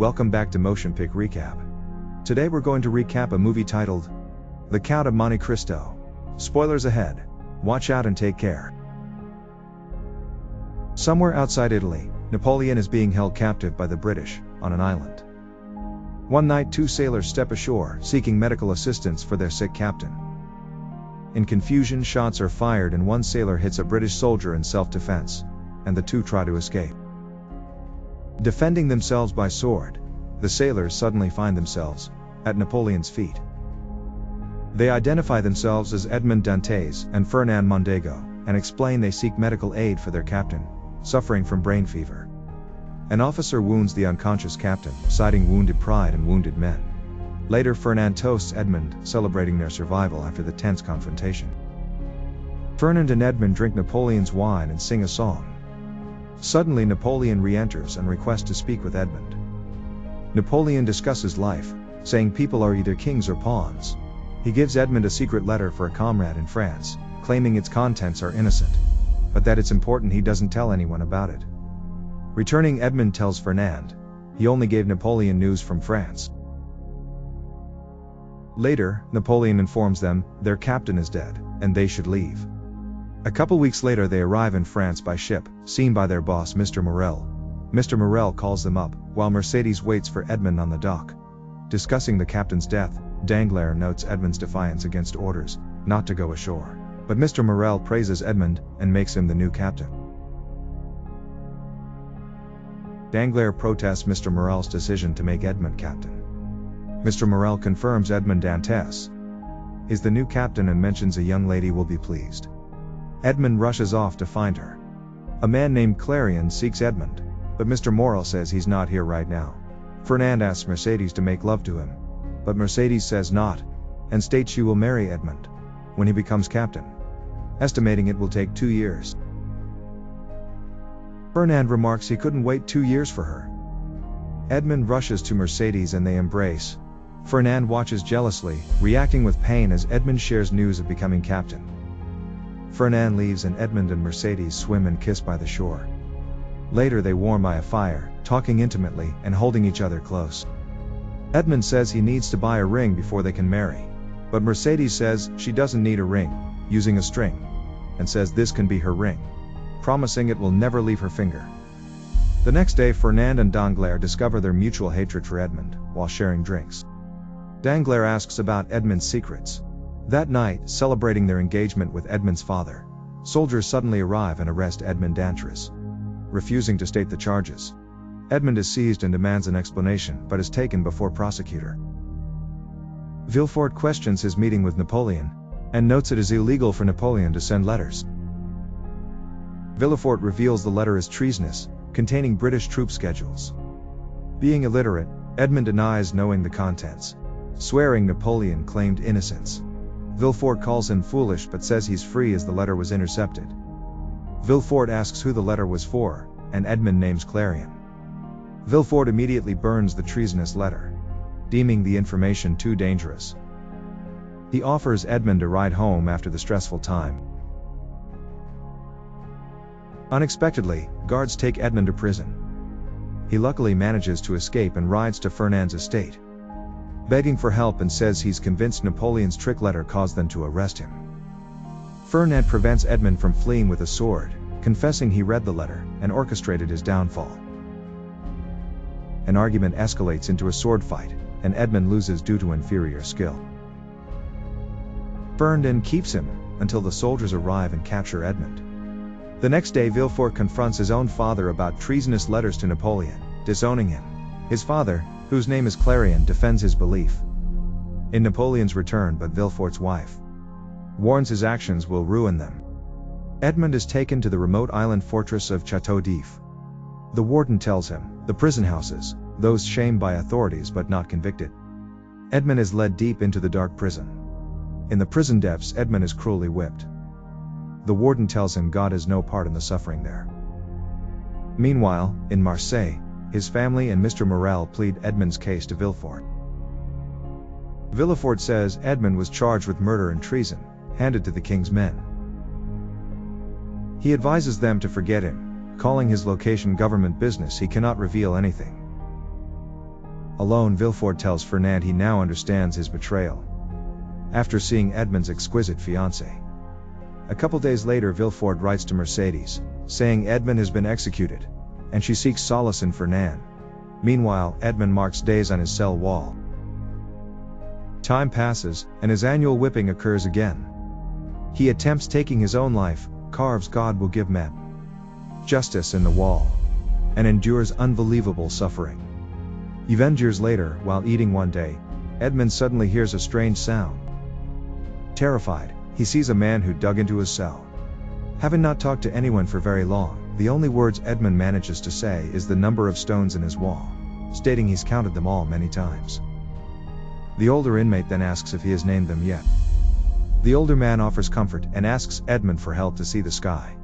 Welcome back to MotionPic Recap. Today we're going to recap a movie titled The Count of Monte Cristo. Spoilers ahead. Watch out and take care. Somewhere outside Italy, Napoleon is being held captive by the British, on an island. One night, two sailors step ashore, seeking medical assistance for their sick captain. In confusion, shots are fired and one sailor hits a British soldier in self-defense, and the two try to escape. Defending themselves by sword, the sailors suddenly find themselves at Napoleon's feet. They identify themselves as Edmond Dantes and Fernand Mondego, and explain they seek medical aid for their captain, suffering from brain fever. An officer wounds the unconscious captain, citing wounded pride and wounded men. Later, Fernand toasts Edmond, celebrating their survival after the tense confrontation. Fernand and Edmond drink Napoleon's wine and sing a song. Suddenly, Napoleon re-enters and requests to speak with Edmond. Napoleon discusses life, saying people are either kings or pawns. He gives Edmond a secret letter for a comrade in France, claiming its contents are innocent, but that it's important he doesn't tell anyone about it. Returning, Edmond tells Fernand he only gave Napoleon news from France. Later, Napoleon informs them their captain is dead, and they should leave. A couple weeks later, they arrive in France by ship, seen by their boss Mr. Morel. Mr. Morel calls them up, while Mercedes waits for Edmond on the dock. Discussing the captain's death, Danglars notes Edmond's defiance against orders not to go ashore. But Mr. Morel praises Edmond and makes him the new captain. Danglars protests Mr. Morel's decision to make Edmond captain. Mr. Morel confirms Edmond Dantes is the new captain and mentions a young lady will be pleased. Edmond rushes off to find her. A man named Clarion seeks Edmond, but Mr. Morel says he's not here right now. Fernand asks Mercedes to make love to him, but Mercedes says not, and states she will marry Edmond when he becomes captain, estimating it will take 2 years. Fernand remarks he couldn't wait 2 years for her. Edmond rushes to Mercedes and they embrace. Fernand watches jealously, reacting with pain as Edmond shares news of becoming captain. Fernand leaves and Edmond and Mercedes swim and kiss by the shore. Later they warm by a fire, talking intimately and holding each other close. Edmond says he needs to buy a ring before they can marry, but Mercedes says she doesn't need a ring, using a string, and says this can be her ring, promising it will never leave her finger. The next day, Fernand and Danglars discover their mutual hatred for Edmond while sharing drinks. Danglars asks about Edmond's secrets. That night, celebrating their engagement with Edmond's father, soldiers suddenly arrive and arrest Edmond Dantes, refusing to state the charges. Edmond is seized and demands an explanation, but is taken before prosecutor. Villefort questions his meeting with Napoleon, and notes it is illegal for Napoleon to send letters. Villefort reveals the letter is treasonous, containing British troop schedules. Being illiterate, Edmond denies knowing the contents, swearing Napoleon claimed innocence. Villefort calls him foolish but says he's free as the letter was intercepted. Villefort asks who the letter was for, and Edmond names Clarion. Villefort immediately burns the treasonous letter, deeming the information too dangerous. He offers Edmond a ride home after the stressful time. Unexpectedly, guards take Edmond to prison. He luckily manages to escape and rides to Fernand's estate, begging for help and says he's convinced Napoleon's trick letter caused them to arrest him. Fernand prevents Edmond from fleeing with a sword, confessing he read the letter and orchestrated his downfall. An argument escalates into a sword fight, and Edmond loses due to inferior skill. Fernand keeps him until the soldiers arrive and capture Edmond. The next day, Villefort confronts his own father about treasonous letters to Napoleon, disowning him. His father, whose name is Clarion, defends his belief in Napoleon's return, but Villefort's wife warns his actions will ruin them. Edmond is taken to the remote island fortress of Chateau. The warden tells him the prison houses those shamed by authorities but not convicted. Edmond is led deep into the dark prison. In the prison depths, Edmond is cruelly whipped. The warden tells him God has no part in the suffering there. Meanwhile, in Marseille, his family and Mr. Morel plead Edmond's case to Villefort. Villefort says Edmond was charged with murder and treason, handed to the king's men. He advises them to forget him, calling his location government business. He cannot reveal anything. Alone, Villefort tells Fernand he now understands his betrayal, after seeing Edmond's exquisite fiancée. A couple days later, Villefort writes to Mercedes, saying Edmond has been executed, and she seeks solace in Fernand. Meanwhile, Edmond marks days on his cell wall. Time passes, and his annual whipping occurs again. He attempts taking his own life, carves "God will give men justice" in the wall, and endures unbelievable suffering. Even years later, while eating one day, Edmond suddenly hears a strange sound. Terrified, he sees a man who dug into his cell. Having not talked to anyone for very long, the only words Edmond manages to say is the number of stones in his wall, stating he's counted them all many times. The older inmate then asks if he has named them yet. The older man offers comfort and asks Edmond for help to see the sky.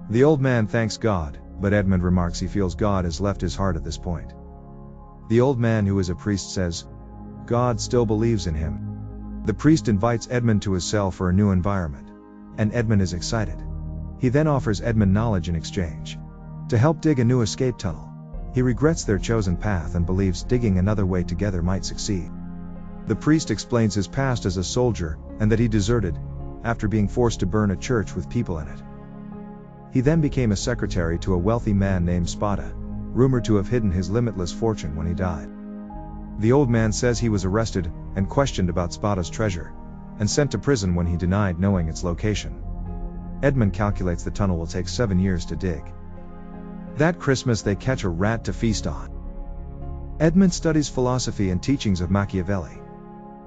The old man thanks God, but Edmond remarks he feels God has left his heart at this point. The old man, who is a priest, says God still believes in him. The priest invites Edmond to his cell for a new environment, and Edmond is excited. He then offers Edmond knowledge in exchange to help dig a new escape tunnel. He regrets their chosen path and believes digging another way together might succeed. The priest explains his past as a soldier and that he deserted after being forced to burn a church with people in it. He then became a secretary to a wealthy man named Spada, rumored to have hidden his limitless fortune when he died. The old man says he was arrested and questioned about Spada's treasure, and sent to prison when he denied knowing its location. Edmond calculates the tunnel will take 7 years to dig. That Christmas they catch a rat to feast on. Edmond studies philosophy and teachings of Machiavelli.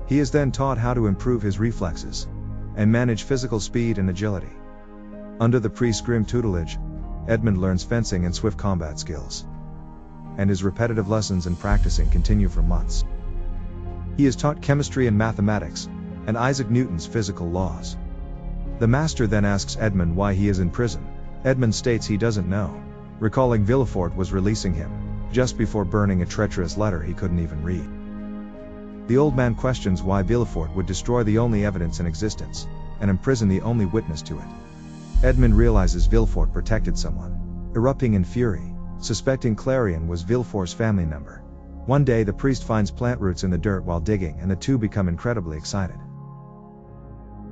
He is then taught how to improve his reflexes and manage physical speed and agility. Under the priest's grim tutelage, Edmond learns fencing and swift combat skills, and his repetitive lessons and practicing continue for months. He is taught chemistry and mathematics, and Isaac Newton's physical laws. The master then asks Edmond why he is in prison. Edmond states he doesn't know, recalling Villefort was releasing him just before burning a treacherous letter he couldn't even read. The old man questions why Villefort would destroy the only evidence in existence, and imprison the only witness to it. Edmond realizes Villefort protected someone, erupting in fury, suspecting Clarion was Villefort's family member. One day the priest finds plant roots in the dirt while digging, and the two become incredibly excited,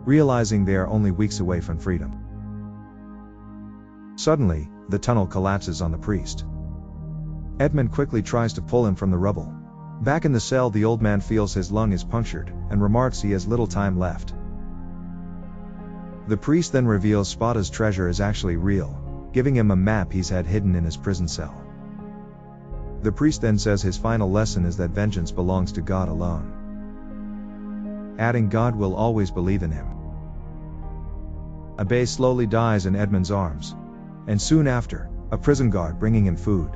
realizing they are only weeks away from freedom. Suddenly, the tunnel collapses on the priest. Edmond quickly tries to pull him from the rubble. Back in the cell, the old man feels his lung is punctured, and remarks he has little time left. The priest then reveals Spada's treasure is actually real, giving him a map he's had hidden in his prison cell. The priest then says his final lesson is that vengeance belongs to God alone, adding God will always believe in him. Abbé slowly dies in Edmond's arms, and soon after, a prison guard bringing him food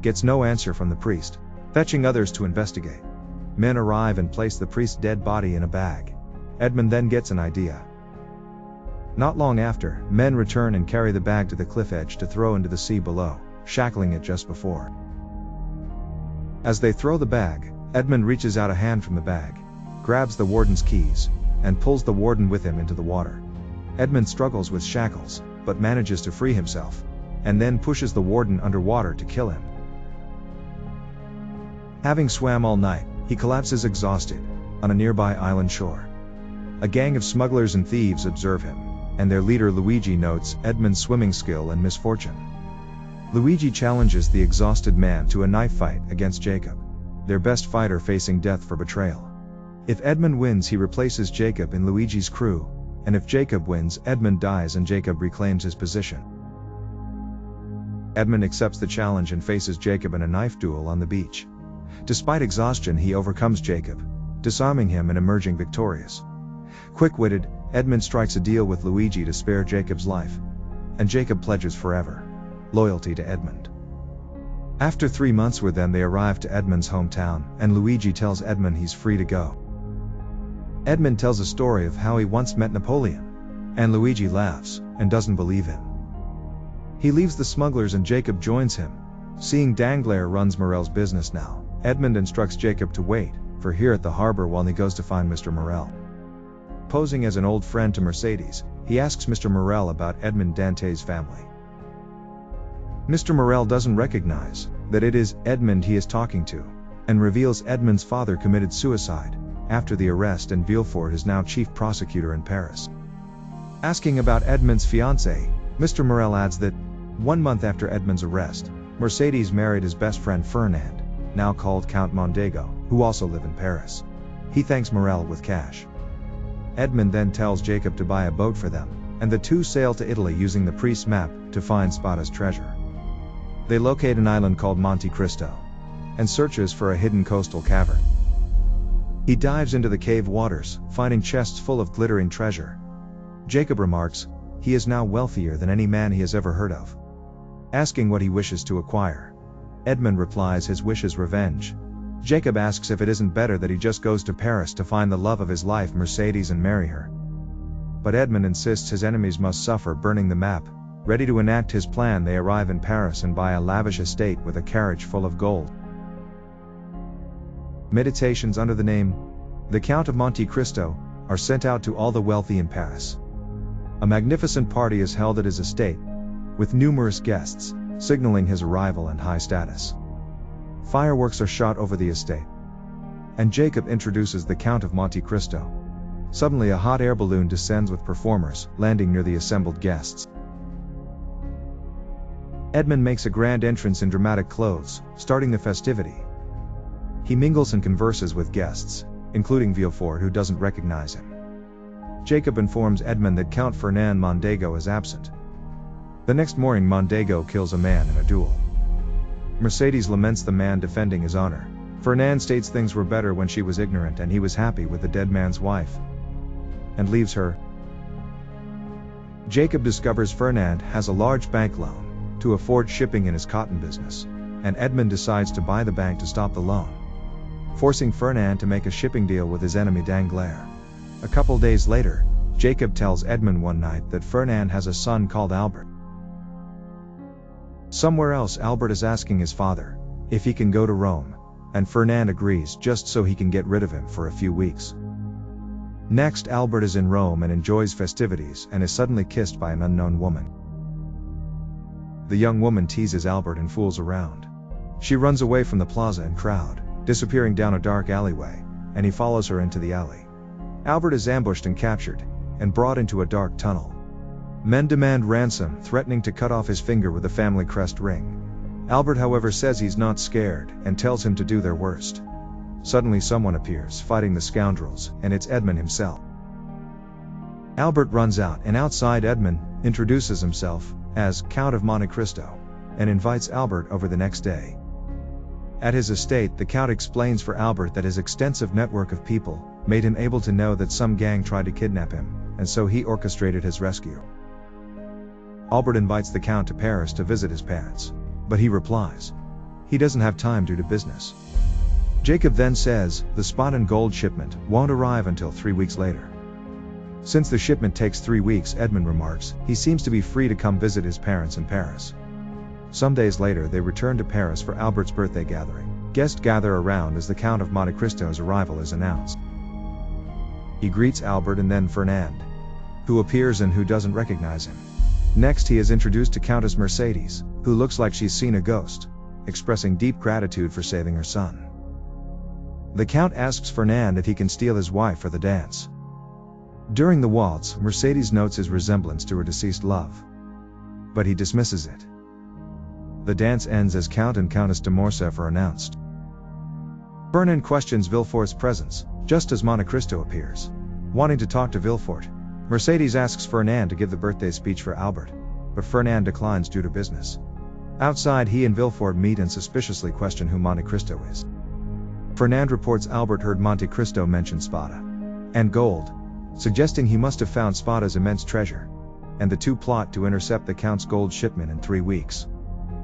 gets no answer from the priest, fetching others to investigate. Men arrive and place the priest's dead body in a bag. Edmond then gets an idea. Not long after, men return and carry the bag to the cliff edge to throw into the sea below, shackling it just before. As they throw the bag, Edmond reaches out a hand from the bag, grabs the warden's keys, and pulls the warden with him into the water. Edmond struggles with shackles, but manages to free himself, and then pushes the warden underwater to kill him. Having swam all night, he collapses exhausted on a nearby island shore. A gang of smugglers and thieves observe him, and their leader Luigi notes Edmond's swimming skill and misfortune. Luigi challenges the exhausted man to a knife fight against Jacob, their best fighter facing death for betrayal. If Edmond wins, he replaces Jacob in Luigi's crew, and if Jacob wins, Edmond dies and Jacob reclaims his position. Edmond accepts the challenge and faces Jacob in a knife duel on the beach. Despite exhaustion, he overcomes Jacob, disarming him and emerging victorious. Quick-witted, Edmond strikes a deal with Luigi to spare Jacob's life, and Jacob pledges forever loyalty to Edmond. After 3 months with them, they arrive to Edmond's hometown, and Luigi tells Edmond he's free to go. Edmond tells a story of how he once met Napoleon, and Luigi laughs and doesn't believe him. He leaves the smugglers and Jacob joins him. Seeing Danglars runs Morel's business now, Edmond instructs Jacob to wait for here at the harbor while he goes to find Mr. Morel. Posing as an old friend to Mercedes, he asks Mr. Morel about Edmond Dantes' family. Mr. Morel doesn't recognize that it is Edmond he is talking to, and reveals Edmond's father committed suicide after the arrest, and Villefort is now chief prosecutor in Paris. Asking about Edmond's fiancée, Mr. Morel adds that 1 month after Edmond's arrest, Mercedes married his best friend Fernand, now called Count Mondego, who also live in Paris. He thanks Morel with cash. Edmond then tells Jacob to buy a boat for them, and the two sail to Italy using the priest's map to find Spada's treasure. They locate an island called Monte Cristo, and searches for a hidden coastal cavern. He dives into the cave waters, finding chests full of glittering treasure. Jacob remarks, he is now wealthier than any man he has ever heard of. Asking what he wishes to acquire, Edmond replies his wish is revenge. Jacob asks if it isn't better that he just goes to Paris to find the love of his life, Mercedes, and marry her. But Edmond insists his enemies must suffer, burning the map. Ready to enact his plan, they arrive in Paris and buy a lavish estate with a carriage full of gold. Meditations under the name The Count of Monte Cristo are sent out to all the wealthy in Paris. A magnificent party is held at his estate, with numerous guests, signaling his arrival and high status. Fireworks are shot over the estate, and Jacob introduces the Count of Monte Cristo. Suddenly a hot air balloon descends with performers, landing near the assembled guests. Edmond makes a grand entrance in dramatic clothes, starting the festivity. He mingles and converses with guests, including Villefort, who doesn't recognize him. Jacob informs Edmond that Count Fernand Mondego is absent. The next morning, Mondego kills a man in a duel. Mercedes laments the man defending his honor. Fernand states things were better when she was ignorant and he was happy with the dead man's wife, and leaves her. Jacob discovers Fernand has a large bank loan to afford shipping in his cotton business, and Edmond decides to buy the bank to stop the loan, forcing Fernand to make a shipping deal with his enemy Danglars. A couple days later, Jacob tells Edmond one night that Fernand has a son called Albert. Somewhere else, Albert is asking his father if he can go to Rome, and Fernand agrees just so he can get rid of him for a few weeks. Next, Albert is in Rome and enjoys festivities and is suddenly kissed by an unknown woman. The young woman teases Albert and fools around. She runs away from the plaza and crowd, disappearing down a dark alleyway, and he follows her into the alley. Albert is ambushed and captured, and brought into a dark tunnel. Men demand ransom, threatening to cut off his finger with a family crest ring. Albert, however, says he's not scared, and tells him to do their worst. Suddenly someone appears, fighting the scoundrels, and it's Edmond himself. Albert runs out, and outside Edmond introduces himself as Count of Monte Cristo, and invites Albert over the next day. At his estate, the Count explains for Albert that his extensive network of people made him able to know that some gang tried to kidnap him, and so he orchestrated his rescue. Albert invites the Count to Paris to visit his parents, but he replies he doesn't have time due to business. Jacob then says the Spada gold shipment won't arrive until 3 weeks later. Since the shipment takes 3 weeks, Edmond remarks he seems to be free to come visit his parents in Paris. Some days later, they return to Paris for Albert's birthday gathering. Guests gather around as the Count of Monte Cristo's arrival is announced. He greets Albert and then Fernand, who appears and who doesn't recognize him. Next, he is introduced to Countess Mercedes, who looks like she's seen a ghost, expressing deep gratitude for saving her son. The Count asks Fernand if he can steal his wife for the dance. During the waltz, Mercedes notes his resemblance to her deceased love, but he dismisses it. The dance ends as Count and Countess de Morcerf are announced. Fernand questions Villefort's presence, just as Monte Cristo appears. Wanting to talk to Villefort, Mercedes asks Fernand to give the birthday speech for Albert, but Fernand declines due to business. Outside, he and Villefort meet and suspiciously question who Monte Cristo is. Fernand reports Albert heard Monte Cristo mention Spada and gold, suggesting he must have found Spada's immense treasure, and the two plot to intercept the Count's gold shipment in 3 weeks.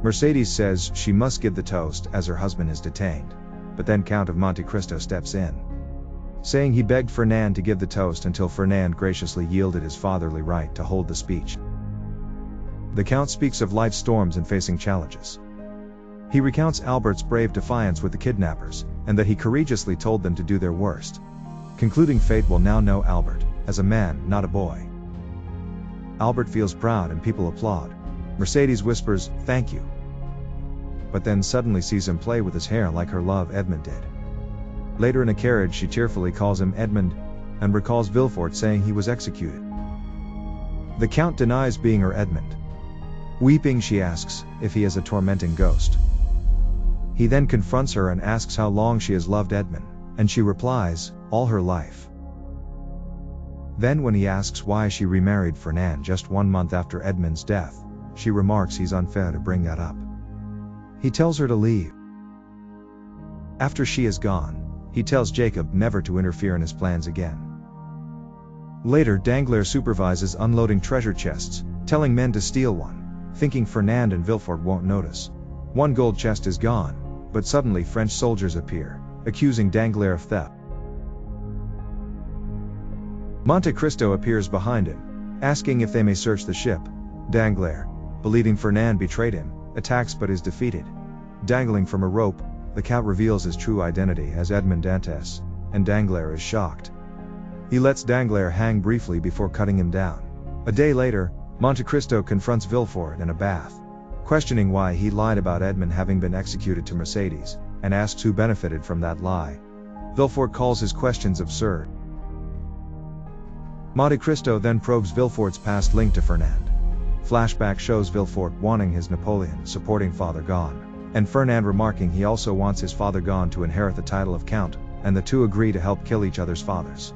Mercedes says she must give the toast as her husband is detained, but then Count of Monte Cristo steps in, saying he begged Fernand to give the toast until Fernand graciously yielded his fatherly right to hold the speech. The Count speaks of life's storms and facing challenges. He recounts Albert's brave defiance with the kidnappers, and that he courageously told them to do their worst, concluding fate will now know Albert as a man, not a boy. Albert feels proud and people applaud. Mercedes whispers, "Thank you." but then suddenly sees him play with his hair like her love Edmund did. Later in a carriage she tearfully calls him Edmund, and recalls Villefort saying he was executed. The Count denies being her Edmund. Weeping she asks if he is a tormenting ghost. He then confronts her and asks how long she has loved Edmund, and she replies, all her life. Then when he asks why she remarried Fernand just 1 month after Edmund's death, she remarks he's unfair to bring that up. He tells her to leave. After she is gone, he tells Jacob never to interfere in his plans again. Later Danglars supervises unloading treasure chests, telling men to steal one, thinking Fernand and Villefort won't notice. One gold chest is gone, but suddenly French soldiers appear, accusing Danglars of theft. Monte Cristo appears behind him, asking if they may search the ship. Danglars, believing Fernand betrayed him, attacks but is defeated. Dangling from a rope, the Count reveals his true identity as Edmond Dantes, and Danglars is shocked. He lets Danglars hang briefly before cutting him down. A day later, Monte Cristo confronts Villefort in a bath, questioning why he lied about Edmond having been executed to Mercedes, and asks who benefited from that lie. Villefort calls his questions absurd. Monte Cristo then probes Villefort's past link to Fernand. Flashback shows Villefort wanting his Napoleon supporting Father Gon, and Fernand remarking he also wants his father Gon to inherit the title of Count, and the two agree to help kill each other's fathers.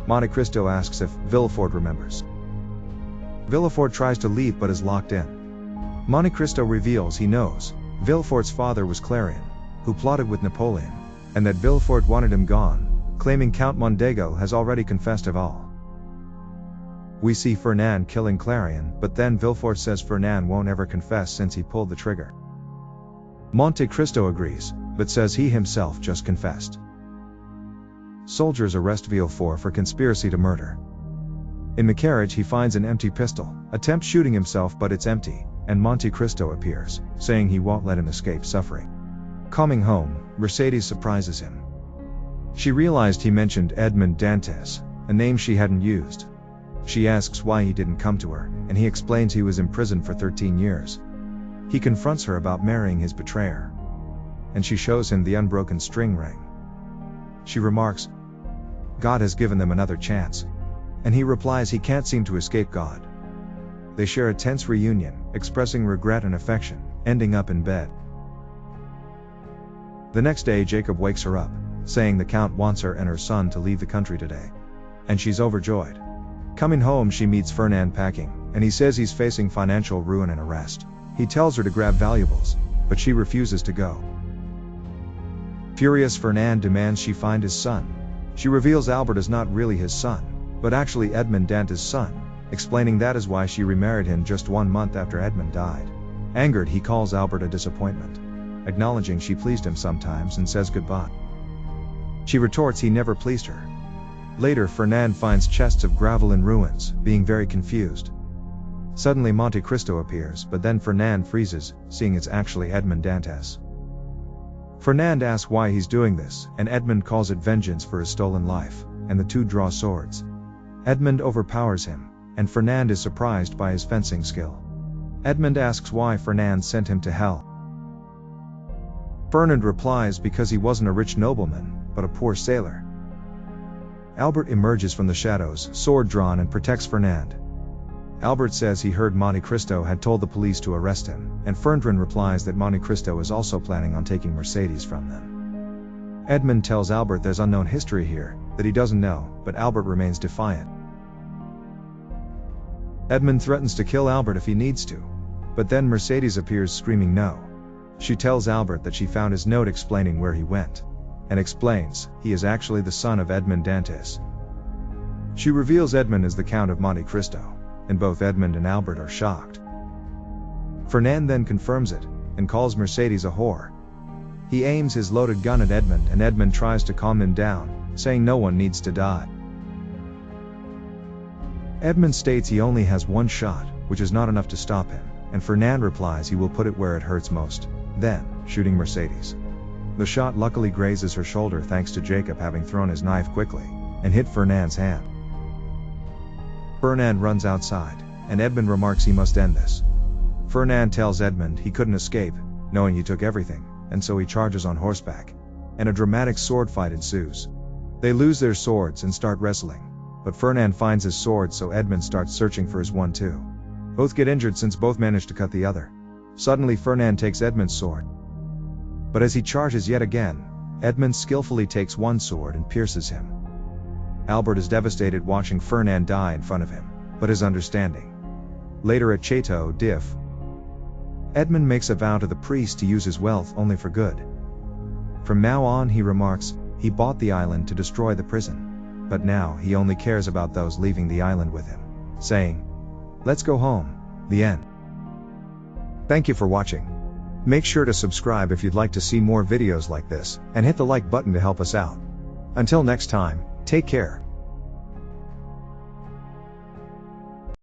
Monte Cristo asks if Villefort remembers. Villefort tries to leave but is locked in. Monte Cristo reveals he knows Villefort's father was Clarion, who plotted with Napoleon, and that Villefort wanted him gone, claiming Count Mondego has already confessed of all. We see Fernand killing Clarion, but then Villefort says Fernand won't ever confess since he pulled the trigger. Monte Cristo agrees, but says he himself just confessed. Soldiers arrest Villefort for conspiracy to murder. In the carriage he finds an empty pistol, attempts shooting himself but it's empty, and Monte Cristo appears, saying he won't let him escape suffering. Coming home, Mercedes surprises him. She realized he mentioned Edmond Dantes, a name she hadn't used. She asks why he didn't come to her, and he explains he was imprisoned for 13 years. He confronts her about marrying his betrayer, and she shows him the unbroken string ring. She remarks, God has given them another chance, and he replies he can't seem to escape God. They share a tense reunion, expressing regret and affection, ending up in bed. The next day Jacob wakes her up, saying the Count wants her and her son to leave the country today, and she's overjoyed. Coming home she meets Fernand packing, and he says he's facing financial ruin and arrest. He tells her to grab valuables, but she refuses to go. Furious, Fernand demands she find his son. She reveals Albert is not really his son, but actually Edmond Dantes' son, explaining that is why she remarried him just 1 month after Edmond died. Angered, he calls Albert a disappointment, acknowledging she pleased him sometimes and says goodbye. She retorts he never pleased her. Later Fernand finds chests of gravel in ruins, being very confused. Suddenly Monte Cristo appears, but then Fernand freezes, seeing it's actually Edmond Dantes. Fernand asks why he's doing this, and Edmond calls it vengeance for his stolen life, and the two draw swords. Edmond overpowers him, and Fernand is surprised by his fencing skill. Edmond asks why Fernand sent him to hell. Fernand replies because he wasn't a rich nobleman, but a poor sailor. Albert emerges from the shadows, sword drawn, and protects Fernand. Albert says he heard Monte Cristo had told the police to arrest him, and Fernand replies that Monte Cristo is also planning on taking Mercedes from them. Edmond tells Albert there's unknown history here, that he doesn't know, but Albert remains defiant. Edmond threatens to kill Albert if he needs to, but then Mercedes appears screaming no. She tells Albert that she found his note explaining where he went, and explains he is actually the son of Edmond Dantes. She reveals Edmond is the Count of Monte Cristo, and both Edmond and Albert are shocked. Fernand then confirms it, and calls Mercedes a whore. He aims his loaded gun at Edmond, and Edmond tries to calm him down, saying no one needs to die. Edmond states he only has one shot, which is not enough to stop him, and Fernand replies he will put it where it hurts most, then shooting Mercedes. The shot luckily grazes her shoulder thanks to Jacob having thrown his knife quickly, and hit Fernand's hand. Fernand runs outside, and Edmond remarks he must end this. Fernand tells Edmond he couldn't escape, knowing he took everything, and so he charges on horseback. And a dramatic sword fight ensues. They lose their swords and start wrestling. But Fernand finds his sword, so Edmund starts searching for his one too. Both get injured since both manage to cut the other. Suddenly Fernand takes Edmund's sword. But as he charges yet again, Edmund skillfully takes one sword and pierces him. Albert is devastated watching Fernand die in front of him, but is understanding. Later at Chateau, Edmund makes a vow to the priest to use his wealth only for good. From now on, he remarks, he bought the island to destroy the prison. But now he only cares about those leaving the island with him, saying, "Let's go home." The end. Thank you for watching. Make sure to subscribe if you'd like to see more videos like this, and hit the like button to help us out. Until next time, take care.